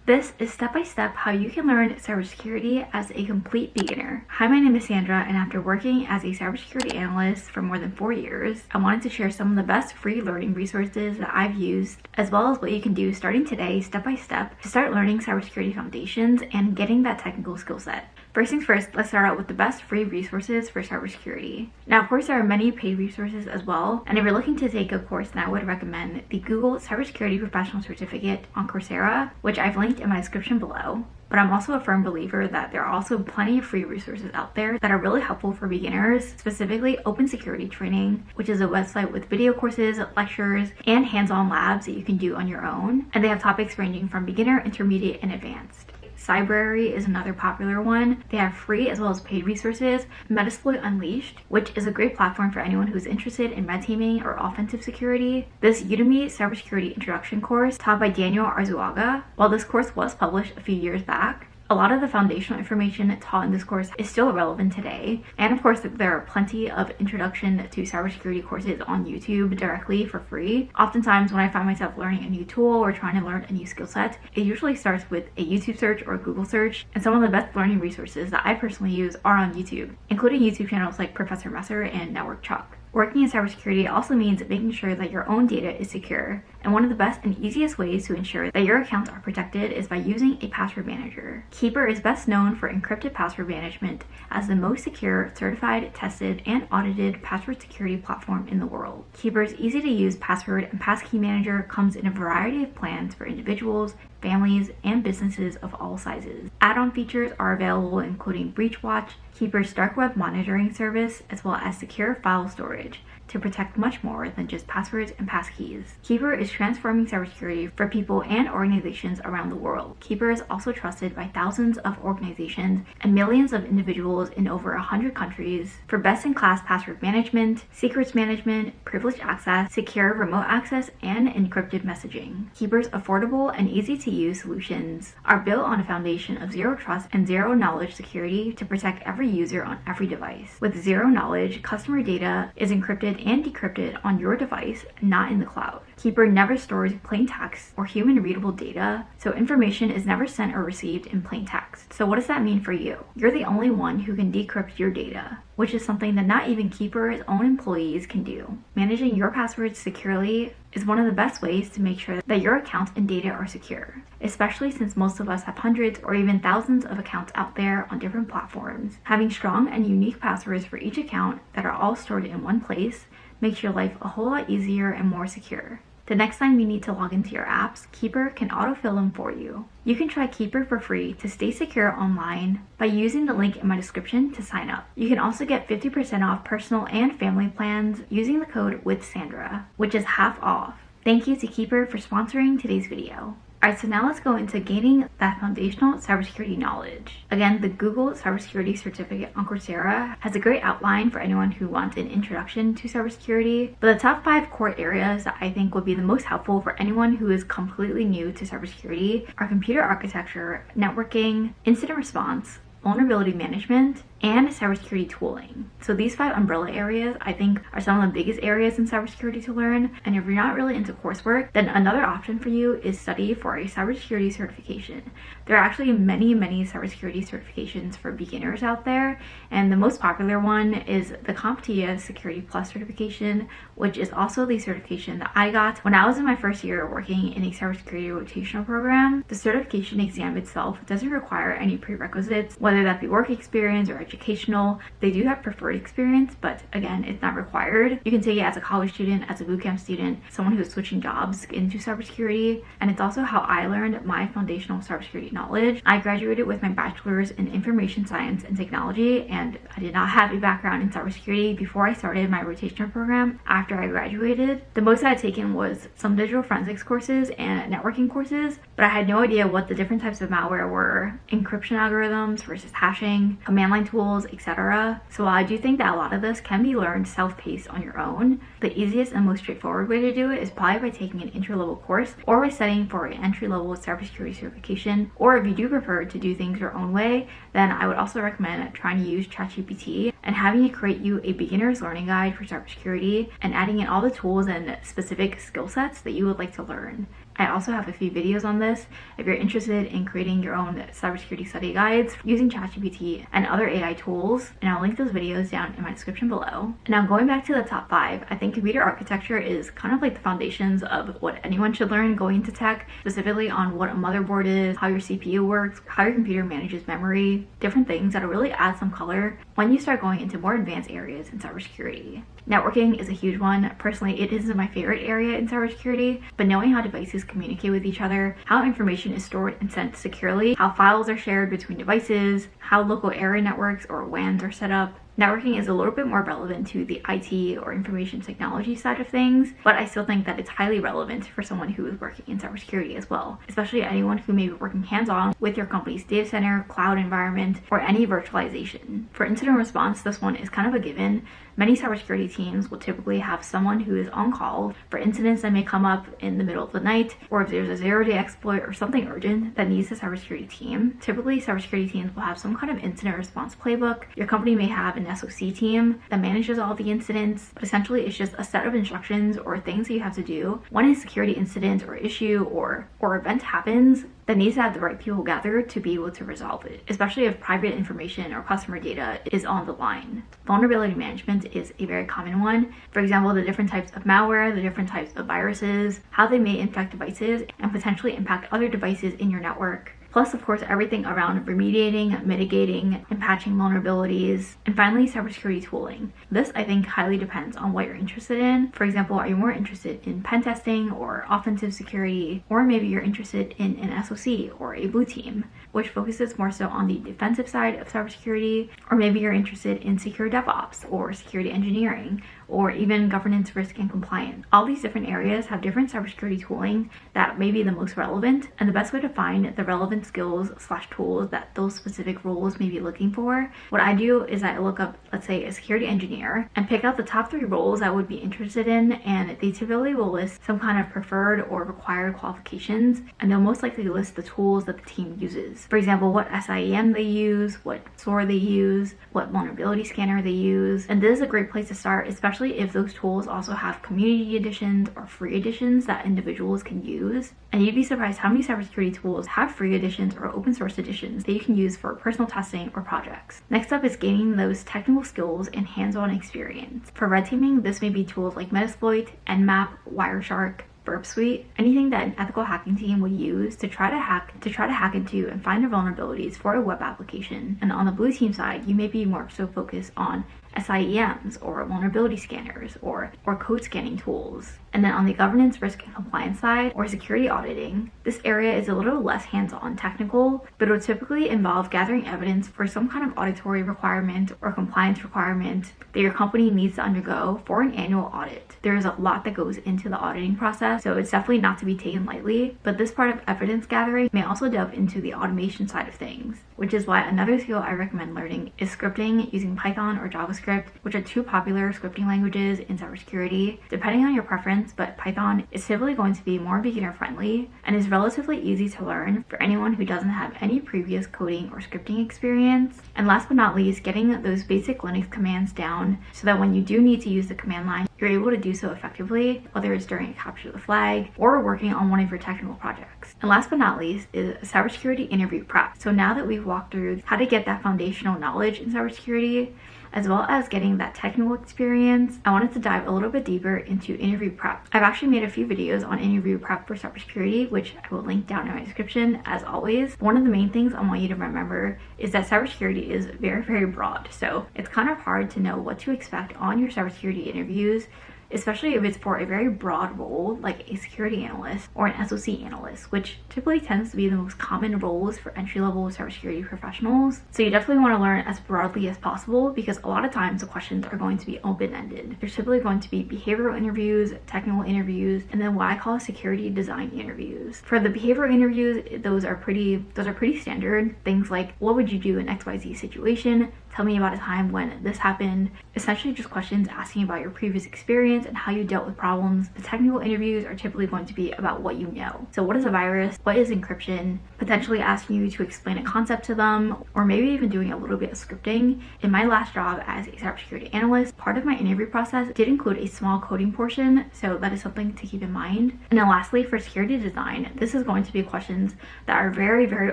This is step-by-step how you can learn cybersecurity as a complete beginner. Hi, my name is Sandra, and after working as a cybersecurity analyst for more than 4 years, I wanted to share some of the best free learning resources that I've used, as well as what you can do starting today, step-by-step, to start learning cybersecurity foundations and getting that technical skill set. First things first, let's start out with the best free resources for cybersecurity. Now, of course, there are many paid resources as well, and if you're looking to take a course, then I would recommend the Google Cybersecurity Professional Certificate on Coursera, which I've linked in my description below. But I'm also a firm believer that there are also plenty of free resources out there that are really helpful for beginners, specifically Open Security Training, which is a website with video courses, lectures, and hands-on labs that you can do on your own. And they have topics ranging from beginner, intermediate, and advanced. Cybrary is another popular one. They have free as well as paid resources. Metasploit Unleashed, which is a great platform for anyone who's interested in red teaming or offensive security. This Udemy cybersecurity introduction course taught by Daniel Arzuaga. While this course was published a few years back, a lot of the foundational information taught in this course is still relevant today. And of course, there are plenty of introduction to cybersecurity courses on YouTube directly for free. Oftentimes when I find myself learning a new tool or trying to learn a new skill set, it usually starts with a YouTube search or a Google search. And some of the best learning resources that I personally use are on YouTube, including YouTube channels like Professor Messer and Network Chuck. Working in cybersecurity also means making sure that your own data is secure. And one of the best and easiest ways to ensure that your accounts are protected is by using a password manager. Keeper is best known for encrypted password management as the most secure, certified, tested, and audited password security platform in the world. Keeper's easy-to-use password and passkey manager comes in a variety of plans for individuals, families, and businesses of all sizes. Add-on features are available including Breach Watch, Keeper's dark web monitoring service, as well as secure file storage to protect much more than just passwords and passkeys. Keeper is transforming cybersecurity for people and organizations around the world. Keeper is also trusted by thousands of organizations and millions of individuals in over 100 countries for best-in-class password management, secrets management, privileged access, secure remote access, and encrypted messaging. Keeper's affordable and easy-to-use solutions are built on a foundation of zero trust and zero knowledge security to protect every user on every device. With zero knowledge, customer data is encrypted and decrypted on your device, not in the cloud. Keeper never stores plain text or human readable data, so information is never sent or received in plain text. So what does that mean for you? You're the only one who can decrypt your data, which is something that not even Keeper's own employees can do. Managing your passwords securely is one of the best ways to make sure that your accounts and data are secure, especially since most of us have hundreds or even thousands of accounts out there on different platforms. Having strong and unique passwords for each account that are all stored in one place makes your life a whole lot easier and more secure. The next time you need to log into your apps, Keeper can autofill them for you. You can try Keeper for free to stay secure online by using the link in my description to sign up. You can also get 50% off personal and family plans using the code WITHSANDRA, which is half off. Thank you to Keeper for sponsoring today's video. Alright, so now let's go into gaining that foundational cybersecurity knowledge. Again, the Google Cybersecurity Certificate on Coursera has a great outline for anyone who wants an introduction to cybersecurity. But the top 5 core areas that I think would be the most helpful for anyone who is completely new to cybersecurity are computer architecture, networking, incident response, vulnerability management, and cybersecurity tooling. So these 5 umbrella areas I think are some of the biggest areas in cybersecurity to learn, and if you're not really into coursework, then another option for you is study for a cybersecurity certification. There are actually many cybersecurity certifications for beginners out there, and the most popular one is the CompTIA Security Plus certification, which is also the certification that I got when I was in my first year working in a cybersecurity rotational program. The certification exam itself doesn't require any prerequisites, whether that be work experience or educational. They do have preferred experience, but again, it's not required. You can take it as a college student, as a bootcamp student, someone who's switching jobs into cybersecurity, and it's also how I learned my foundational cybersecurity knowledge. I graduated with my bachelor's in information science and technology, and I did not have a background in cybersecurity before I started my rotational program. After I graduated, the most I had taken was some digital forensics courses and networking courses, but I had no idea what the different types of malware were, encryption algorithms versus hashing, command line tools, etc. So while I do think that a lot of this can be learned self-paced on your own, the easiest and most straightforward way to do it is probably by taking an intro-level course or by studying for an entry-level cybersecurity certification. Or if you do prefer to do things your own way, then I would also recommend trying to use ChatGPT and having it create you a beginner's learning guide for cybersecurity and adding in all the tools and specific skill sets that you would like to learn. I also have a few videos on this if you're interested in creating your own cybersecurity study guides using ChatGPT and other AI tools, and I'll link those videos down in my description below. Now going back to the top 5, I think computer architecture is kind of like the foundations of what anyone should learn going into tech, specifically on what a motherboard is, how your CPU works, how your computer manages memory, different things that'll really add some color when you start going into more advanced areas in cybersecurity. Networking is a huge one. Personally, it isn't my favorite area in cybersecurity, but knowing how devices communicate with each other, how information is stored and sent securely, how files are shared between devices, how local area networks or WANs are set up. Networking is a little bit more relevant to the IT or information technology side of things, but I still think that it's highly relevant for someone who is working in cybersecurity as well, especially anyone who may be working hands-on with your company's data center, cloud environment, or any virtualization. For incident response, this one is kind of a given. Many cybersecurity teams will typically have someone who is on call for incidents that may come up in the middle of the night, or if there's a zero-day exploit or something urgent that needs a cybersecurity team. Typically, cybersecurity teams will have some kind of incident response playbook. Your company may have an SOC team that manages all the incidents, but essentially it's just a set of instructions or things that you have to do when a security incident or issue or event happens that needs to have the right people gathered to be able to resolve it, especially if private information or customer data is on the line. Vulnerability management is a very common one. For example, the different types of malware, the different types of viruses, how they may infect devices and potentially impact other devices in your network. Plus, of course, everything around remediating, mitigating, and patching vulnerabilities. And finally, cybersecurity tooling. This, I think, highly depends on what you're interested in. For example, are you more interested in pen testing or offensive security? Or maybe you're interested in an SOC or a blue team, which focuses more so on the defensive side of cybersecurity. Or maybe you're interested in secure DevOps or security engineering, or even governance, risk, and compliance. All these different areas have different cybersecurity tooling that may be the most relevant, and the best way to find the relevant skills/tools that those specific roles may be looking for, what I do is I look up, let's say, a security engineer and pick out the top 3 roles I would be interested in, and they typically will list some kind of preferred or required qualifications, and they'll most likely list the tools that the team uses. For example, what SIEM they use, what SOAR they use, what vulnerability scanner they use, and this is a great place to start, especially if those tools also have community editions or free editions that individuals can use. And you'd be surprised how many cybersecurity tools have free editions or open source editions that you can use for personal testing or projects. Next up is gaining those technical skills and hands-on experience. For red teaming, this may be tools like Metasploit, Nmap, Wireshark, Burp Suite, anything that an ethical hacking team would use to try to hack into and find the vulnerabilities for a web application. And on the blue team side, you may be more so focused on SIEMs or vulnerability scanners or code scanning tools. And then on the governance, risk, and compliance side, or security auditing, this area is a little less hands-on technical, but it would typically involve gathering evidence for some kind of auditory requirement or compliance requirement that your company needs to undergo for an annual audit. There is a lot that goes into the auditing process, so it's definitely not to be taken lightly, but this part of evidence gathering may also delve into the automation side of things, which is why another skill I recommend learning is scripting using Python or JavaScript, which are 2 popular scripting languages in cybersecurity, depending on your preference, but Python is typically going to be more beginner friendly and is relatively easy to learn for anyone who doesn't have any previous coding or scripting experience. And last but not least, getting those basic Linux commands down so that when you do need to use the command line, you're able to do so effectively, whether it's during a capture the flag or working on one of your technical projects. And last but not least is cybersecurity interview prep. So now that we've walked through how to get that foundational knowledge in cybersecurity, as well as getting that technical experience, I wanted to dive a little bit deeper into interview prep. I've actually made a few videos on interview prep for cybersecurity, which I will link down in my description as always. One of the main things I want you to remember is that cybersecurity is very, very broad. So it's kind of hard to know what to expect on your cybersecurity interviews, especially if it's for a very broad role like a security analyst or an SOC analyst, which typically tends to be the most common roles for entry-level cybersecurity professionals. So you definitely want to learn as broadly as possible, because a lot of times the questions are going to be open-ended. There's typically going to be behavioral interviews, technical interviews, and then what I call security design interviews. For the behavioral interviews, those are pretty standard. Things like, what would you do in XYZ situation? Tell me about a time when this happened. Essentially just questions asking about your previous experience, experience and how you dealt with problems. The technical interviews are typically going to be about what you know. So what is a virus? What is encryption? Potentially asking you to explain a concept to them, or maybe even doing a little bit of scripting. In my last job as a cybersecurity analyst, part of my interview process did include a small coding portion, so that is something to keep in mind. And then lastly, for security design, this is going to be questions that are very, very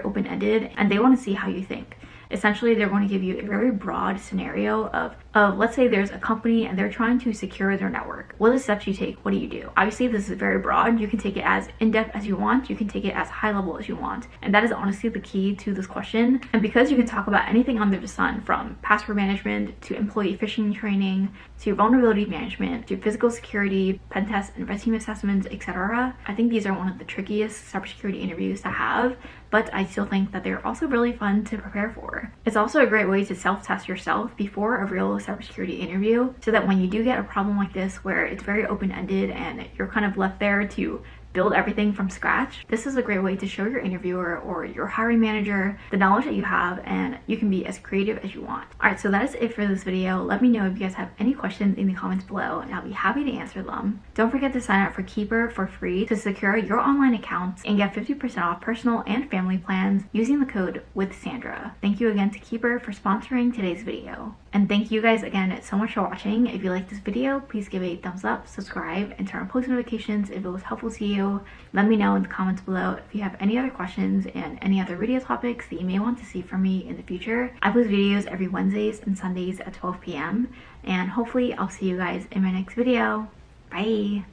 open-ended, and they want to see how you think. Essentially, they're going to give you a very broad scenario of let's say there's a company and they're trying to secure their network. What are the steps you take? What do you do? Obviously, this is very broad. You can take it as in-depth as you want. You can take it as high level as you want. And that is honestly the key to this question. And because you can talk about anything under the sun, from password management to employee phishing training, to vulnerability management, to physical security, pen tests and red team assessments, etc. I think these are one of the trickiest cybersecurity interviews to have, but I still think that they're also really fun to prepare for. It's also a great way to self-test yourself before a real cybersecurity interview, so that when you do get a problem like this where it's very open-ended and you're kind of left there to build everything from scratch, this is a great way to show your interviewer or your hiring manager the knowledge that you have, and you can be as creative as you want. Alright, so that is it for this video. Let me know if you guys have any questions in the comments below, and I'll be happy to answer them. Don't forget to sign up for Keeper for free to secure your online accounts and get 50% off personal and family plans using the code WithSandra. Thank you again to Keeper for sponsoring today's video. And thank you guys again so much for watching. If you liked this video, please give it a thumbs up, subscribe, and turn on post notifications if it was helpful to you. Let me know in the comments below if you have any other questions and any other video topics that you may want to see from me in the future. I post videos every Wednesdays and Sundays at 12 p.m. and hopefully I'll see you guys in my next video. Bye!